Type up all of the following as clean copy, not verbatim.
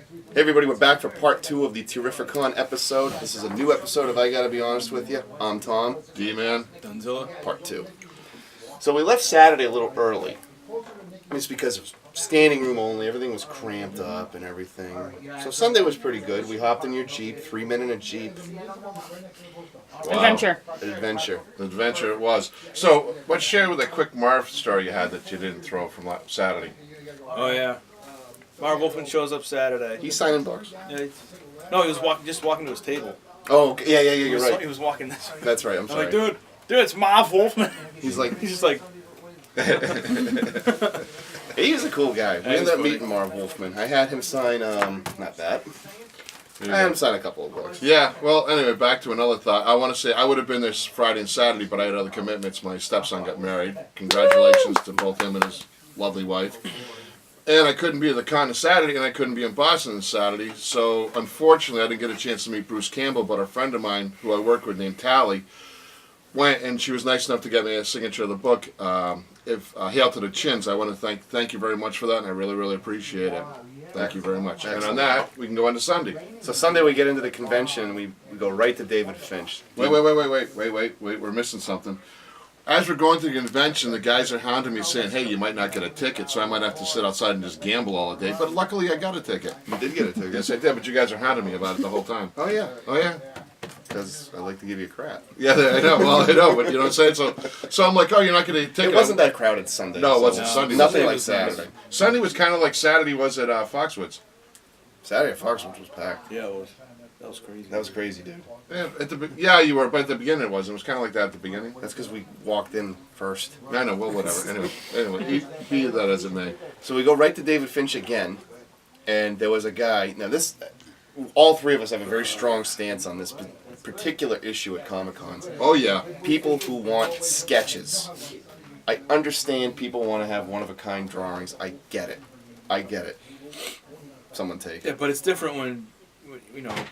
Hey everybody, we're back for part 2 of the Terrificon episode. This is a new episode of I Gotta Be Honest With You. I'm Tom. D-Man. Dunzilla. Part 2. So we left Saturday a little early. It's because it was standing room only, everything was cramped up and everything. So Sunday was pretty good. We hopped in your Jeep, 3 men in a Jeep. Wow. Adventure. Adventure it was. So, let's share with a quick Marv story you had that you didn't throw from Saturday. Oh yeah, Marv Wolfman shows up Saturday. He's signing books. Yeah, no, he was just walking to his table. Oh, okay. Yeah, you're right. He was walking this way. That's right, I'm sorry. like, dude, it's Marv Wolfman. He's just like. He was a cool guy. We That ended was up funny. meeting Marv Wolfman. I had him sign, not that. I had him sign a couple of books. Yeah, well, anyway, back to another thought. I want to say I would have been there Friday and Saturday, but I had other commitments. My stepson got married. Congratulations to both him and his lovely wife. And I couldn't be at the con on Saturday, and I couldn't be in Boston on Saturday. So, unfortunately, I didn't get a chance to meet Bruce Campbell, but a friend of mine who I work with named Tally went, and she was nice enough to get me a signature of the book, Hail to the Chins. I want to thank you very much for that, and I really, really appreciate it. Thank you very much. Excellent. And on that, we can go on to Sunday. So Sunday we get into the convention and we go right to David Finch. Wait, we're missing something. As we're going through the convention, the guys are hounding me saying, hey, you might not get a ticket, so I might have to sit outside and just gamble all day. But luckily I got a ticket. You did get a ticket. Yes, I did, but you guys are hounding me about it the whole time. Oh yeah. Oh, yeah? Because I like to give you a crap. Yeah, I know. Well, I know, but you know what I'm saying? So I'm like, oh, you're not going to get a ticket. It wasn't that crowded Sunday. No, it so wasn't Sunday. Nothing Sunday like was Saturday. Sunday was kind of like Saturday was at Foxwoods. Saturday at Foxwoods was packed. Yeah, it was. That was crazy. That was crazy, dude. Yeah, you were, but at the beginning it was. It was kind of like that at the beginning. That's because we walked in first. I know, well, whatever. Anyway, be that as it may. So we go right to David Finch again, and there was a guy. Now all three of us have a very strong stance on this particular issue at Comic-Cons. Oh, yeah. People who want sketches. I understand people want to have one-of-a-kind drawings. I get it. Someone take Yeah, it. but it's different when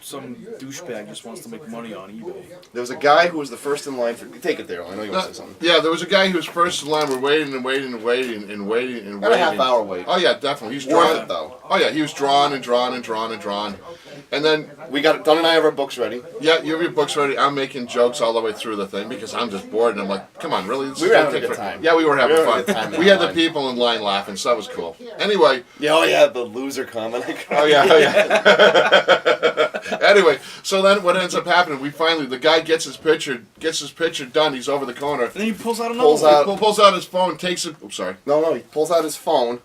some douchebag just wants to make money on eBay. There was a guy who was the first in line for... Take it there. I know you want to say something. Yeah, there was a guy who was first in line. We're waiting and waiting and waiting and waiting and About waiting. a half-hour wait. Oh, yeah, definitely. He's Worth drawn. it, though. Oh, yeah, he was drawn and drawn and drawn and drawn. And then, Dunn and I have our books ready. yeah, you have your books ready. I'm making jokes all the way through the thing because I'm just bored. And I'm like, come on, really? This We is were gonna having a take good for- time. Yeah, we were having We were fun. having a good time in We had the line. people in line laughing, so that was cool. Anyway, Yeah, the loser comment. oh yeah. Anyway, so then what ends up happening? The guy gets his picture done. He's over the corner. And then he pulls out another Pulls one. out- Pulls out his phone, takes it. Oops, sorry. No, he pulls out his phone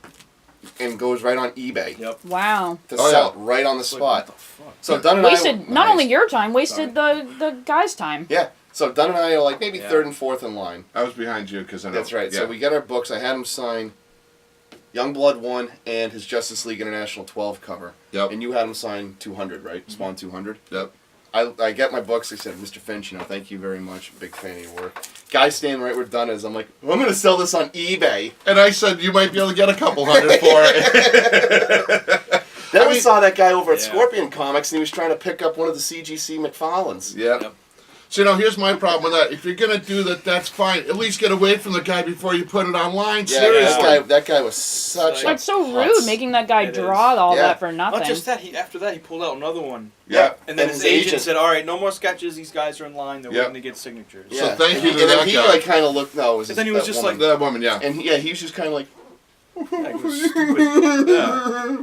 and goes right on eBay Yep. Wow. to Oh, sell yeah. it right on the It's like, spot. what the fuck? So Dunn and I Wasted not only your time, wasted the guy's time. Yeah. So Dunn and I are like maybe Yeah. third and fourth in line. I was behind you because I know. That's right. Yeah. So we get our books. I had him sign Youngblood 1 and his Justice League International 12 cover. Yep. And you had him sign 200, right? Spawn 200. Yep. I get my books. I said, Mr. Finch, thank you very much. Big fan of your work. Guy standing right where Dunn is. I'm like, well, I'm going to sell this on eBay. And I said you might be able to get a couple hundred for it. Then we saw that guy over at Yeah. Scorpion Comics, and he was trying to pick up one of the CGC McFarlanes. Yeah. Yep. So here's my problem with that. If you're gonna do that, that's fine. At least get away from the guy before you put it online. Yeah, Seriously. that guy was such a That's so klutz. rude, making that guy It draw is. all Yeah. that for nothing. Not just that. After that, he pulled out another one. Yeah. And then his agent said, "All right, no more sketches. These guys are in line. They're Yep. waiting to get signatures." So thank you to and then that he guy. like kind of looked. No, it was And then he that was just woman. That woman, yeah. And he was just kind of like, Like, it was stupid. Yeah.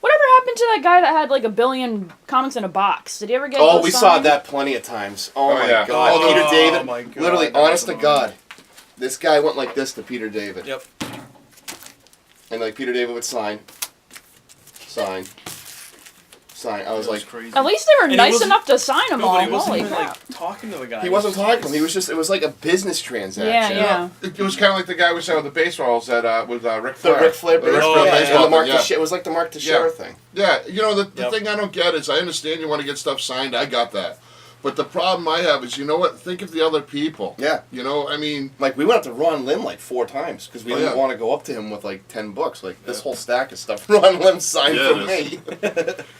Whatever happened to that guy that had like a billion comics in a box? Did he ever get? oh, those we saw signed? that plenty of times. Oh, Oh, my yeah. God, Oh, Peter David. my God, Literally, that honest to was God, this guy went like this to Peter David, Yep. and like Peter David would sign. I was That like, crazy. At least they were And he nice wasn't- enough to sign them No, all. but he wasn't Holy even crap! like talking to the guy. he wasn't talking to him. It was like a business transaction. Yeah. It was kind of like the guy we saw with the baseballs at with Ric The Flair. Ric Flair The Ric baseball, Flair yeah, baseball and the Mark thing, yeah. Teixeira. It was like the Mark Teixeira Yeah. thing. Yeah, the Yep. thing I don't get is I understand you want to get stuff signed. I got that. But the problem I have is, you know what? Think of the other people. Yeah. I mean... Like, we went up to Ron Lim like 4 times because we Oh, didn't yeah. want to go up to him with like 10 books. Like, this whole stack of stuff Ron Lim signed Yeah, for it me.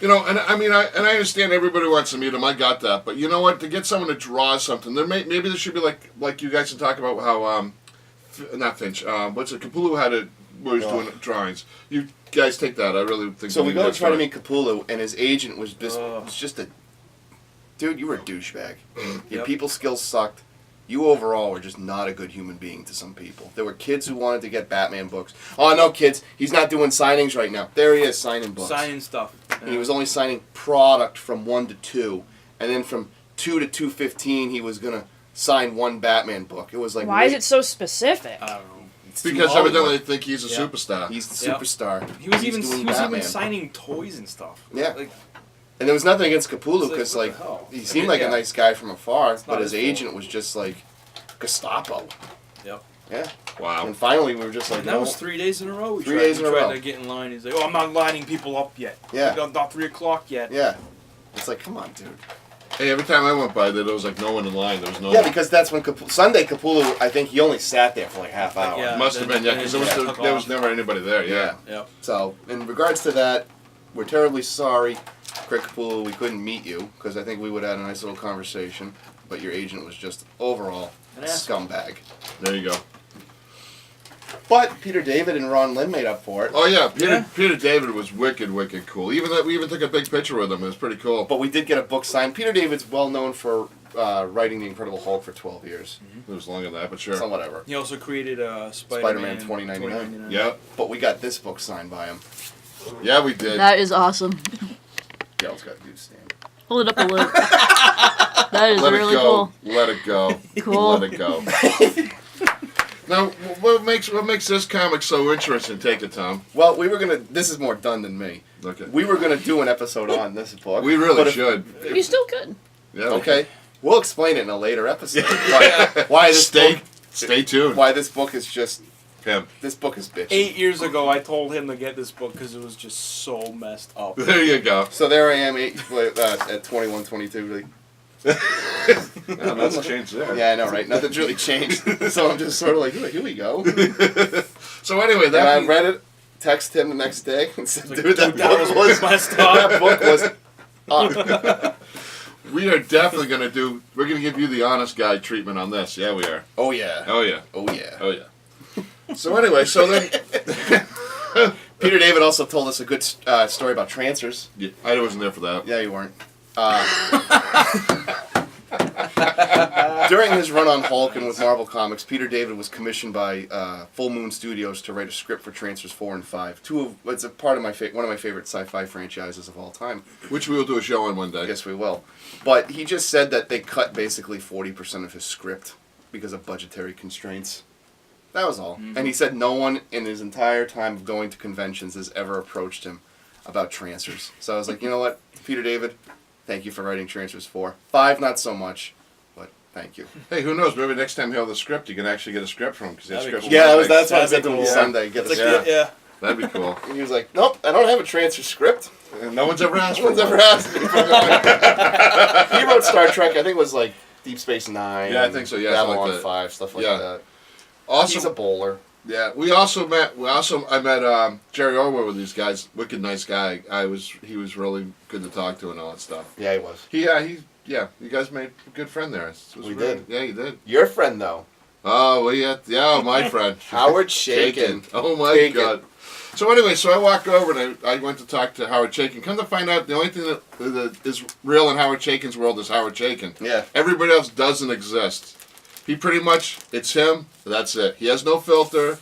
And I mean, I understand everybody wants to meet him. I got that. But you know what? To get someone to draw something, maybe there should be like you guys can talk about how, not Finch, what's it? Capullo was doing drawings. You guys take that. I really think. So we need go that and try to story. meet Capullo, and his agent was just a dude. You were a douchebag. Your Yep. people skills sucked. You overall were just not a good human being to some people. There were kids who wanted to get Batman books. Oh no, kids! He's not doing signings right now. There he is signing books. Signing stuff. And he was only signing product from 1 to 2, and then from 2 to 215 he was gonna sign one Batman book. It was like, Why is it so specific? I don't know. it's too Because Hollywood. evidently they think he's a Yeah. superstar. He's the Yep. superstar. He was He's even doing he was Batman. even signing toys and stuff. Yeah. Like, And there was nothing against It's Capullo like, because what the like hell? he seemed like Yeah. a nice guy from afar, not but his his fault. agent was just like Gestapo. Yep. Yeah. Wow. And finally we were just like, And that was 3 days in a row. We 3 tried, days we in a tried row. to get in line. He's like, "Oh, I'm not lining people up yet. Yeah. Not 3 o'clock yet." yeah. It's like, come on, dude. Hey, every time I went by there was like no one in line. There was no. Yeah, because that's when Sunday Capullo, I think he only sat there for like half hour. Yeah. Must have been, yeah, because there was never anybody there. Yeah. Yep. So, in regards to that, we're terribly sorry, Craig Capullo, we couldn't meet you because I think we would have had a nice little conversation. But your agent was just overall An a asshole. scumbag. There you go. But Peter David and Ron Lynn made up for it. Oh yeah, Yeah. Peter David was wicked cool. Even that we even took a big picture with him. It was pretty cool. But we did get a book signed. Peter David's well known for writing The Incredible Hulk for 12 years. It was longer than that, but sure. So whatever. He also created Spider-Man Spider-Man 2099. Yep. But we got this book signed by him. Yeah, we did. That is awesome. Gail's got a good stamp. Hold it up a little. That is Let really it go. cool. Let it go. Cool. Let it go. Now, what makes this comic so interesting? Take it, Tom. Well, we were gonna. This is more done than me. Okay. We were gonna do an episode on this book. We really but if- should. You still could. Yeah. Okay, we'll explain it in a later episode. Why this Stay. book? Stay tuned. Why this book is just. Him. This book is bitchy. 8 years ago, I told him to get this book because it was just so messed up. There you go. So there I am, at 21, 22. Really. Yeah, that's changed there. Yeah, I know, right? Nothing's really changed. So I'm just sort of like, here we go. So anyway, And I that read it, texted him the next day, and said, Like, dude, that that book was messed up. that book was up. we are definitely gonna do. We're gonna give you the honest guy treatment on this. Yeah, we are. Oh yeah. Oh yeah. Oh yeah. Oh yeah. So anyway, so then Peter David also told us a good story about transfers. yeah, I wasn't there for that. Yeah, you weren't. During his run on Hulk and with Marvel Comics, Peter David was commissioned by Full Moon Studios to write a script for Transfers 4 and 5. It's a part of one of my favorite sci-fi franchises of all time. Which we will do a show on one day. I guess we will. But he just said that they cut basically 40% of his script because of budgetary constraints. That was all. And he said no one in his entire time of going to conventions has ever approached him about transfers. So I was like, you know what, Peter David, thank you for writing Transfers 4. 5, not so much, but thank you. Hey, who knows? Maybe next time you have the script, you can actually get a script from him because That'd be scripts. cool. Yeah, that's what I That'd said be to him cool. Sunday. Get It's the like, script. yeah. That'd be cool. And he was like, nope, I don't have a transfer script. And no one's ever asked No for one's one. ever asked me for one. He wrote Star Trek, I think it was like Deep Space Nine. Yeah, I think so, yeah, something Babylon like that. 5, stuff like Yeah. that. Also, He's a bowler. yeah, I met Jerry Orwell with these guys. Wicked nice guy. He was really good to talk to and all that stuff. Yeah, he was. You guys made a good friend there. It was We really- did. Yeah, you did. Your friend, though. Oh, well, yeah, my friend. Howard Shakin. Oh my Shakin. God. So anyway, I walked over and I went to talk to Howard Chaykin. Come to find out, the only thing that is real in Howard Chaykin's world is Howard Chaykin. Yeah. Everybody else doesn't exist. He pretty much, it's him, that's it. He has no filter.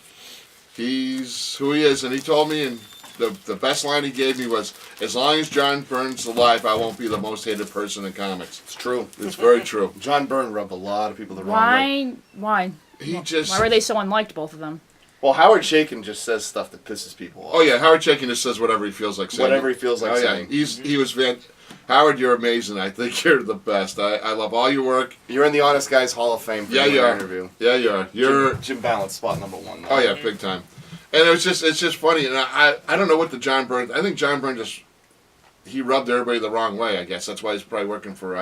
He's who he is. And he told me, and the best line he gave me was, as long as John Byrne's alive, I won't be the most hated person in comics. It's true. It's very true. John Byrne rubbed a lot of people the wrong way. Why? He Why were they so unliked, both of them? Well, Howard Shakin just says stuff that pisses people off. Oh yeah, Howard Chaykin just says whatever he feels like saying. Whatever he feels like Oh yeah, saying. he was Howard, you're amazing. I think you're the best. I love all your work. You're in the Honest Guys Hall of Fame for Yeah, your you are. interview. Yeah, you are. You're. Jim Balance, spot number 1. Oh yeah, big time. And it's just funny. And I don't know what the John Byrne. I think John Byrne he rubbed everybody the wrong way. I guess that's why he's probably working for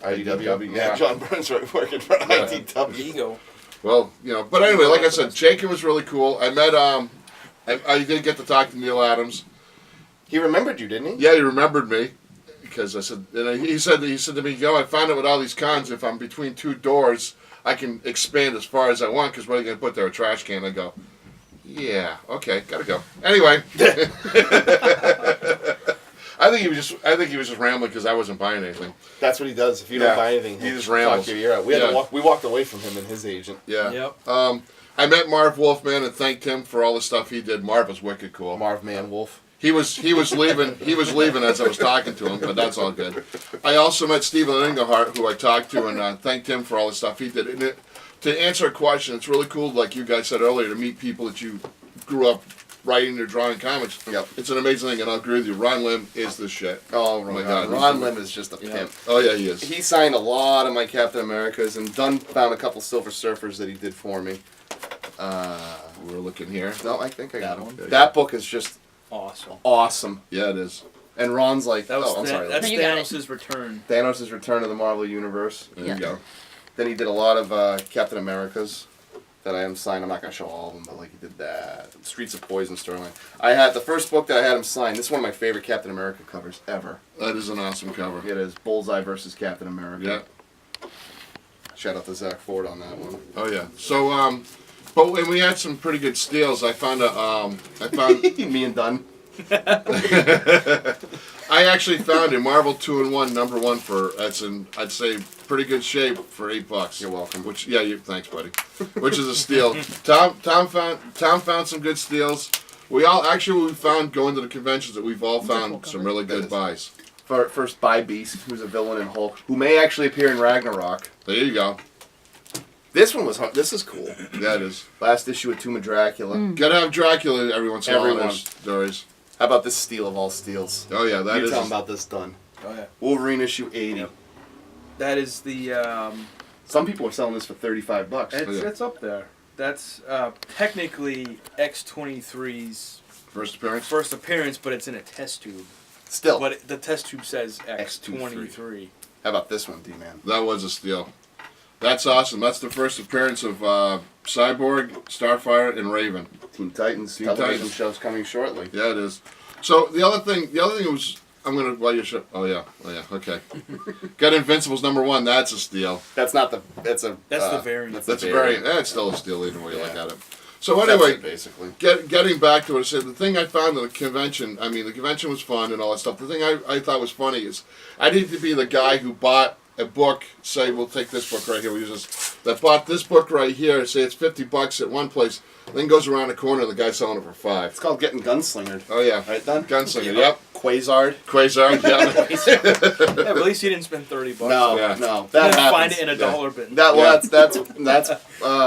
IDW. Yeah. John Byrne's right working for IDW. Ego. Well, But anyway, like I said, Jacob was really cool. I met I did get to talk to Neil Adams. He remembered you, didn't he? Yeah, he remembered me. Because I said, and he said to me, I found out with all these cons, if I'm between two doors, I can expand as far as I want. Because what are you going to put there, a trash can? I go, Yeah. Okay. Gotta go. Anyway. I think he was just rambling because I wasn't buying anything. That's what he does. If you Yeah. don't buy anything, He he'll just rambles. talk your ear out. We walked away from him and his agent. Yeah. Yep. I met Marv Wolfman and thanked him for all the stuff he did. Marv was wicked cool. Marv Man Wolf. He was leaving. He was leaving as I was talking to him, but that's all good. I also met Stephen Engelhart, who I talked to, and thanked him for all the stuff he did. And to answer a question, it's really cool, like you guys said earlier, to meet people that you grew up writing or drawing comics. Yep. It's an amazing thing, and I'll agree with you. Ron Lim is the shit. Oh my God. Ron Lim is just a pimp. Oh yeah, he is. He signed a lot of my Captain Americas, and Dunn found a couple Silver Surfers that he did for me. We're looking here. No, I think I got That him. one? That book is just Awesome. awesome. Yeah, it is. And Ron's like, That was oh, I'm sorry. that's You got it. Thanos' return. Thanos' Return to the Marvel Universe. There you go. Then he did a lot of Captain Americas that I am signed. I'm not going to show all of them, but like he did that. Streets of Poison, Sterling. I had the first book that I had him sign. This is one of my favorite Captain America covers ever. That is an awesome cover. It is Bullseye versus Captain America. Yeah. Shout out to Zach Ford on that one. Oh yeah. So but when we had some pretty good steals, I found Me and Dunn. I actually found a Marvel 2-in-1 #1 for that's in I'd say pretty good shape for $8. You're welcome. Which thanks buddy. Which is a steal. Tom found some good steals. We found going to the conventions that we've all found some really good buys. First by Beast, who's a villain in Hulk, who may actually appear in Ragnarok. There you go. This is cool. That is. Last issue of Tomb of Dracula. Gotta have Dracula every once in a while in Everyone. their stories. How about this steal of all steals? Oh yeah, that You're is. talking about this Dunn. Oh yeah. Wolverine issue 80. Yep. That is the. Some people are selling this for $35. It's up there. That's technically X-23's First appearance. first appearance, but it's in a test tube. Still. But the test tube says X-23. How about this one, D-Man? That was a steal. That's awesome. That's the first appearance of Cyborg, Starfire, and Raven. Team Titans. Team television Titans. show's coming shortly. Yeah, it is. So the other thing was while you show. Oh yeah, okay. Got Invincibles #1. That's a steal. That's not the. That's a. That's the variant. That's the a very. That's still a steal either way you look Yeah. at it. So That's anyway, it, basically. getting back to what I said, the thing I found at the convention. I mean, the convention was fun and all that stuff. The thing I thought was funny is I need to be the guy who bought a book. Say we'll take this book right here. We use this. That bought this book right here. Say it's $50 at one place. Then goes around the corner. The guy's selling it for $5. It's called getting gunslingered. Oh yeah, Right, Dunn? Gunslinger. Yep. Quasar. Quasar. Yeah. Yeah, but at least you didn't spend $30. No, Yeah. no. You That didn't happens. find it in a dollar bin. That's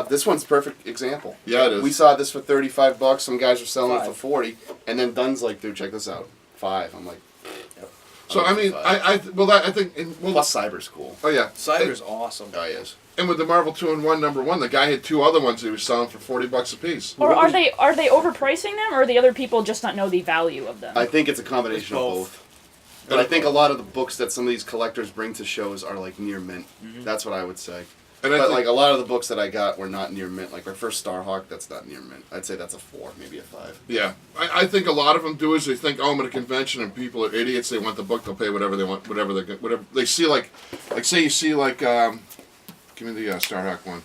this one's perfect example. Yeah, it is. We saw this for $35. Some guys were selling it $5. for $40, and then Dunn's like, "Dude, check this out, $5." I'm like, So I mean, I think plus Cyber's cool. Oh yeah, Cyber's awesome. Oh, he is. And with the Marvel 2-in-1 #1, the guy had 2 other ones he was selling for $40 a piece. Or are they overpricing them, or the other people just not know the value of them? I think it's a combination It's of both. both. But I think a lot of the books that some of these collectors bring to shows are like near mint. That's what I would say. And I But think, like a lot of the books that I got were not near mint. Like my first Starhawk, that's not near mint. I'd say that's a 4, maybe a 5. yeah, I think a lot of them do is they think, oh, I'm at a convention and people are idiots. They want the book, they'll pay whatever they want, whatever they see. Like say you see like, give me the Starhawk one.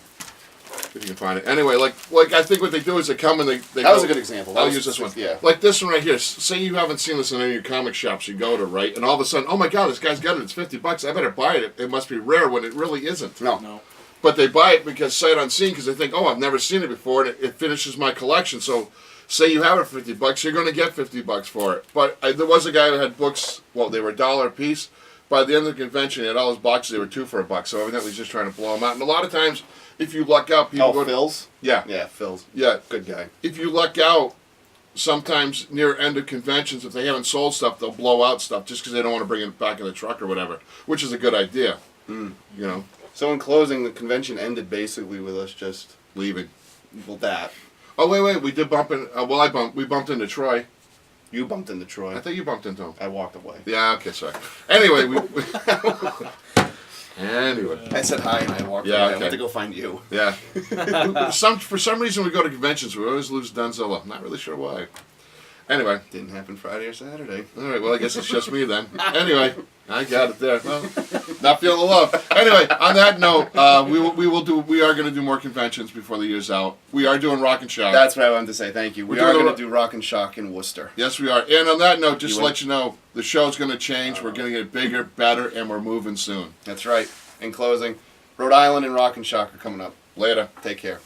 If you can find it. Anyway, like I think what they do is they come and they That go, was a good example. That I'll was use this one. Yeah. Like this one right here. Say you haven't seen this in any of your comic shops you go to, right? And all of a sudden, oh my God, this guy's got it. It's $50. I better buy it. It must be rare when it really isn't. No. But they buy it because sight unseen, because they think, oh, I've never seen it before, and it finishes my collection. So, say you have it for $50, you're going to get $50 for it. But there was a guy who had books. Well, they were $1 a piece. By the end of the convention, he had all his boxes. They were 2 for $1. So evidently, he's just trying to blow them out. And a lot of times, if you luck out, people go to, Phil's? yeah, Yeah, Phil's. yeah. Good guy. If you luck out, sometimes near end of conventions, if they haven't sold stuff, they'll blow out stuff just because they don't want to bring it back in the truck or whatever, which is a good idea. You know, So in closing, the convention ended basically with us just leaving. that. Oh wait, we did bump in. We bumped into Troy. You bumped into Troy. I think you bumped into him. I walked away. Yeah, okay, sorry. Anyway, anyway, I said hi and I walked Yeah, away. I okay. went to go find you. yeah. For some reason, we go to conventions. We always lose Dunzilla. I'm not really sure why. Anyway, Didn't happen Friday or Saturday. all right. Well, I guess it's just me then. Anyway, I got it there. Well, Not feeling the love. Anyway, on that note, we are going to do more conventions before the year's out. We are doing Rock and Shock. That's what I wanted to say. Thank you. We We're are doing going the to do Rock and Shock in Worcester. Yes, we are. And on that note, just You to let you know, the show's going to change. We're going to get bigger, better, and we're moving soon. That's right. In closing, Rhode Island and Rock and Shock are coming up. Later. Take care.